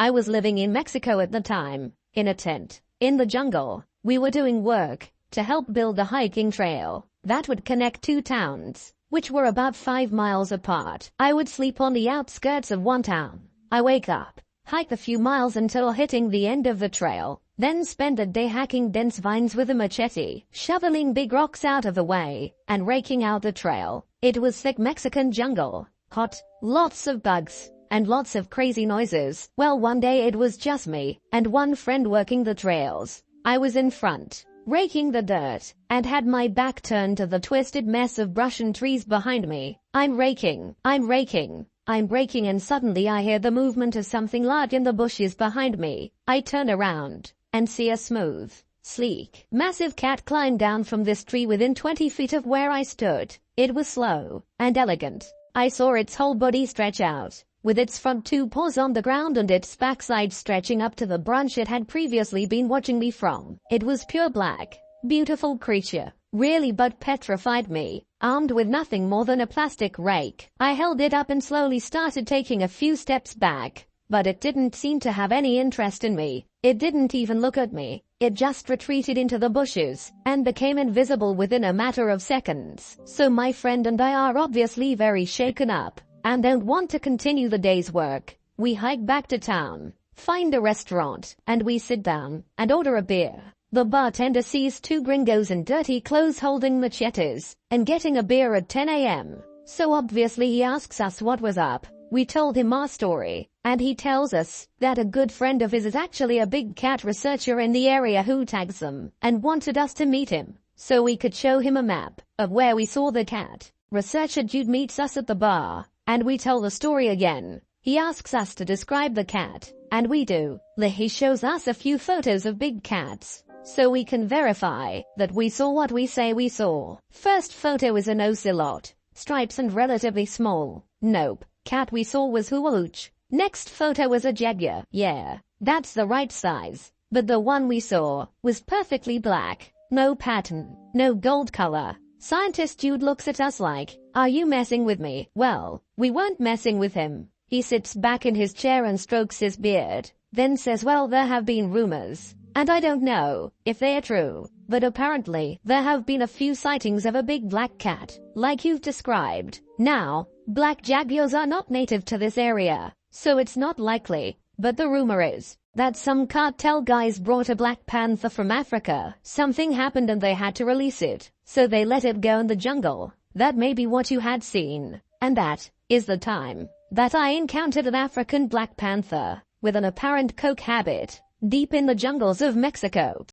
I was living in Mexico at the time, in a tent, in the jungle. We were doing work to help build a hiking trail that would connect two towns, which were about 5 miles apart. I would sleep on the outskirts of one town. I wake up, hike a few miles until hitting the end of the trail, then spend a day hacking dense vines with a machete, shoveling big rocks out of the way, and raking out the trail. It was thick Mexican jungle, hot, lots of bugs, and lots of crazy noises. Well, one day it was just me and one friend working the trails. I was in front, raking the dirt, and had my back turned to the twisted mess of brush and trees behind me. I'm raking, and suddenly I hear the movement of something large in the bushes behind me. I turn around and see a smooth, sleek, massive cat climb down from this tree within 20 feet of where I stood. It was slow and elegant. I saw its whole body stretch out, with its front 2 paws on the ground and its backside stretching up to the branch it had previously been watching me from. It was pure black, beautiful creature, really, but petrified me. Armed with nothing more than a plastic rake, I held it up and slowly started taking a few steps back, but it didn't seem to have any interest in me. It didn't even look at me. It just retreated into the bushes and became invisible within a matter of seconds. So my friend and I are obviously very shaken up and don't want to continue the day's work. We hike back to town, find a restaurant, and we sit down and order a beer. The bartender sees 2 gringos in dirty clothes holding machetes and getting a beer at 10 a.m. So obviously he asks us what was up. We told him our story, and he tells us that a good friend of his is actually a big cat researcher in the area who tags them and wanted us to meet him so we could show him a map of where we saw the cat. Researcher dude meets us at the bar, and we tell the story again. He asks us to describe the cat, and we do. He shows us a few photos of big cats, so we can verify that we saw what we say we saw. First photo is an ocelot, stripes and relatively small. Nope. Cat we saw was Hualuch. Next photo was a jaguar. Yeah, that's the right size. But the one we saw was perfectly black. No pattern, no gold color. Scientist dude looks at us like, are you messing with me? Well, we weren't messing with him. He sits back in his chair and strokes his beard, then says, well, there have been rumors, and I don't know if they are true, but apparently there have been a few sightings of a big black cat, like you've described. Now, black jaguars are not native to this area, so it's not likely, but the rumor is that some cartel guys brought a black panther from Africa. Something happened and they had to release it, so they let it go in the jungle. That may be what you had seen, and that is the time that I encountered an African black panther with an apparent coke habit deep in the jungles of Mexico.